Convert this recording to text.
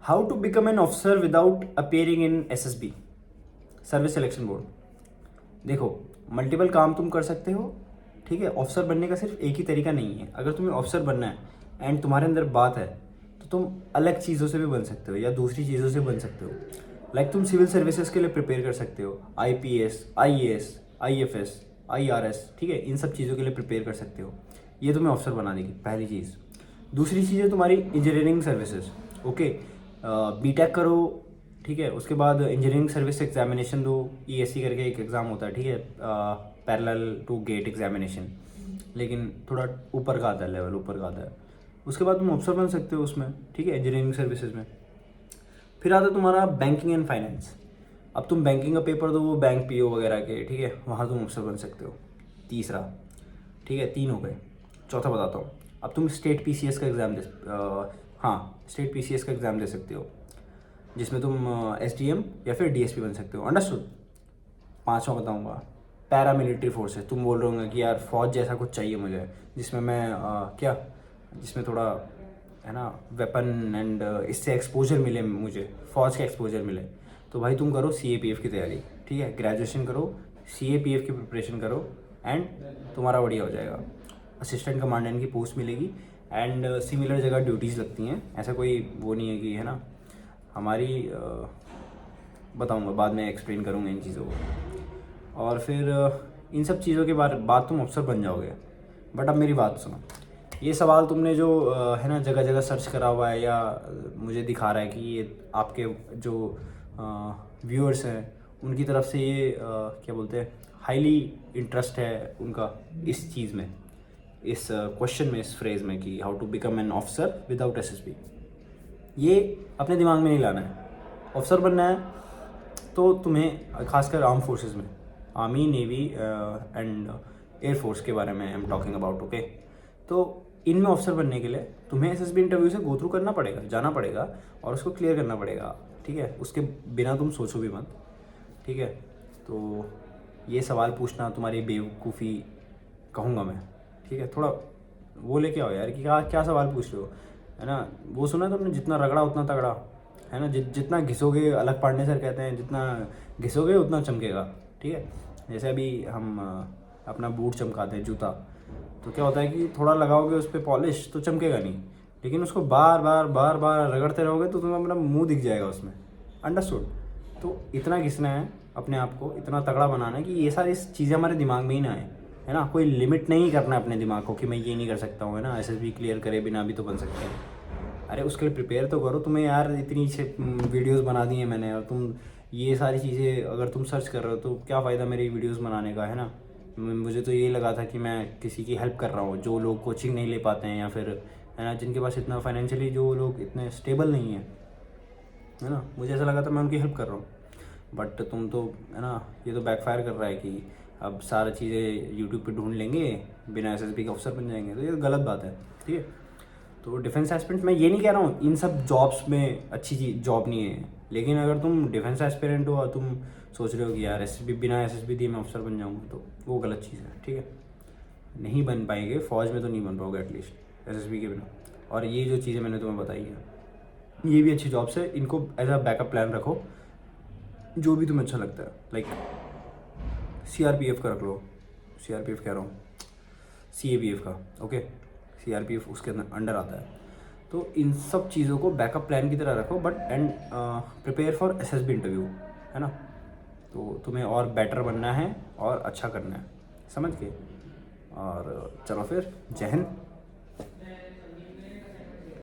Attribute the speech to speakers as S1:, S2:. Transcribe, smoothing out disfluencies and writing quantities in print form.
S1: How to become an officer without appearing in SSB, service selection board. देखो, मल्टीपल काम तुम कर सकते हो, ठीक है। ऑफिसर बनने का सिर्फ एक ही तरीका नहीं है। अगर तुम्हें ऑफिसर बनना है एंड तुम्हारे अंदर बात है तो तुम अलग चीज़ों से भी बन सकते हो या दूसरी चीज़ों से बन सकते हो। लाइक तुम सिविल सर्विसेज के लिए प्रिपेयर कर सकते हो, आईपीएस, आईएएस, आईएफएस, आईआरएस, ठीक है। इन सब चीज़ों के लिए प्रिपेयर कर सकते हो। ये तुम्हें ऑफिसर बना देगी, पहली चीज़। दूसरी चीज़ है तुम्हारी इंजीनियरिंग सर्विसेज। ओके, बीटेक करो, ठीक है। उसके बाद इंजीनियरिंग सर्विस एग्जामिनेशन दो, ईएससी करके एक एग्ज़ाम होता है, ठीक है, पैरेलल टू गेट एग्जामिनेशन, लेकिन थोड़ा ऊपर का आता है, लेवल ऊपर का आता है। उसके बाद तुम अफसर बन सकते हो उसमें, ठीक है, इंजीनियरिंग सर्विसेज में। फिर आता है तुम्हारा बैंकिंग एंड फाइनेंस। अब तुम बैंकिंग का पेपर दो, बैंक पीओ वगैरह के, ठीक है, वहाँ तुम अफसर बन सकते हो। तीसरा, ठीक है, 3 हो गए। चौथा बताता हूँ। अब तुम स्टेट पीसीएस का एग्ज़ाम हाँ, स्टेट पीसीएस का एग्ज़ाम दे सकते हो, जिसमें तुम एसडीएम या फिर डीएसपी बन सकते हो। अंडरस्टूड। पांचवा बताऊंगा, पैरामिलिट्री फोर्सेस। तुम बोल रहे होंगे कि यार फौज जैसा कुछ चाहिए मुझे, जिसमें मैं क्या, जिसमें थोड़ा है ना वेपन एंड इससे एक्सपोजर मिले, मुझे फौज का एक्सपोजर मिले। तो भाई तुम करो सीएपीएफ की तैयारी, ठीक है, ग्रेजुएशन करो, सीएपीएफ की प्रिपरेशन करो एंड तुम्हारा बढ़िया हो जाएगा। असिस्टेंट कमांडेंट की पोस्ट मिलेगी एंड सिमिलर जगह ड्यूटीज़ लगती हैं। ऐसा कोई वो नहीं है कि, है ना, हमारी बताऊंगा बाद में, एक्सप्लेन करूँगा इन चीज़ों को। और फिर इन सब चीज़ों के बाद तुम अफसर बन जाओगे। बट अब मेरी बात सुनो, ये सवाल तुमने जो है ना जगह जगह सर्च करा हुआ है या मुझे दिखा रहा है कि ये आपके जो व्यूअर्स हैं उनकी तरफ से ये क्या बोलते हैं, हाईली इंटरेस्ट है उनका इस चीज़ में, इस क्वेश्चन में, इस फ्रेज में कि how to become an officer without SSB. ये अपने दिमाग में नहीं लाना है। ऑफिसर बनना है तो तुम्हें खासकर आर्म फोर्सेस में, आर्मी, नेवी एंड एयरफोर्स के बारे में I am talking about, okay. तो इनमें ऑफिसर बनने के लिए तुम्हें एसएसबी इंटरव्यू से गो थ्रू करना पड़ेगा, जाना पड़ेगा और उसको क्लियर करना पड़ेगा, ठीक है। उसके बिना तुम सोचो भी मत, ठीक है। तो ये सवाल पूछना तुम्हारी बेवकूफ़ी कहूँगा मैं, ठीक है। थोड़ा वो लेके आओ यार कि क्या क्या सवाल पूछ रहे हो, है ना। वो सुना है तुमने, जितना रगड़ा उतना तगड़ा, है ना। जितना घिसोगे, अलग पांडे सर कहते हैं, जितना घिसोगे उतना चमकेगा, ठीक है। जैसे अभी हम अपना बूट चमकाते हैं, जूता, तो क्या होता है कि थोड़ा लगाओगे उस पर पॉलिश तो चमकेगा नहीं, लेकिन उसको बार बार बार बार रगड़ते रहोगे तो तुम्हें अपना मुंह दिख जाएगा उसमें। अंडरस्टूड। तो इतना घिसना है अपने आप को, इतना तगड़ा बनाना है कि ये सारी चीज़ें हमारे दिमाग में ही ना आए, है ना। कोई लिमिट नहीं करना अपने दिमाग को कि मैं ये नहीं कर सकता हूँ, है ना। एसएसबी क्लियर करे बिना भी तो बन सकते हैं। अरे उसके लिए प्रिपेयर तो करो। तुम्हें यार इतनी वीडियोस बना दी हैं मैंने, और तुम ये सारी चीज़ें अगर तुम सर्च कर रहे हो तो क्या फ़ायदा मेरी वीडियोस बनाने का, है ना। मुझे तो ये लगा था कि मैं किसी की हेल्प कर रहा हूँ, जो लोग कोचिंग नहीं ले पाते हैं या फिर, है ना, जिनके पास इतना फाइनेंशियली, जो लोग इतने स्टेबल नहीं हैं, है ना। मुझे ऐसा लगा था मैं उनकी हेल्प कर रहा हूँ। बट तुम तो, है ना, ये तो बैकफायर कर रहा है कि अब सारी चीज़ें यूट्यूब पे ढूंढ लेंगे, बिना एसएसबी के अफसर बन जाएंगे। तो ये गलत बात है, ठीक है। तो डिफेंस एस्पिरेंट, मैं ये नहीं कह रहा हूँ इन सब जॉब्स में अच्छी चीज जॉब नहीं है, लेकिन अगर तुम डिफेंस एस्पिरेंट हो और तुम सोच रहे हो कि यार एसएसबी, बिना एसएसबी दिए मैं अफसर बन जाऊँगा, तो वो गलत चीज़ है, ठीक है। नहीं बन पाएंगे, फौज में तो नहीं बन पाओगे एटलीस्ट एसएसबी के बिना। और ये जो चीज़ें मैंने तुम्हें बताई है ये भी अच्छी जॉब्स है, इनको एज अ बैकअप प्लान रखो, जो भी तुम्हें अच्छा लगता है। लाइक सीआरपीएफ का रख लो, सीआरपीएफ कह रहा हूँ, सीएपीएफ का, ओके। सीआरपीएफ उसके अंडर आता है। तो इन सब चीज़ों को बैकअप प्लान की तरह रखो, but and prepare for SSB interview, है ना। तो तुम्हें और बेटर बनना है और अच्छा करना है, समझ के। और चलो फिर, जय हिंद।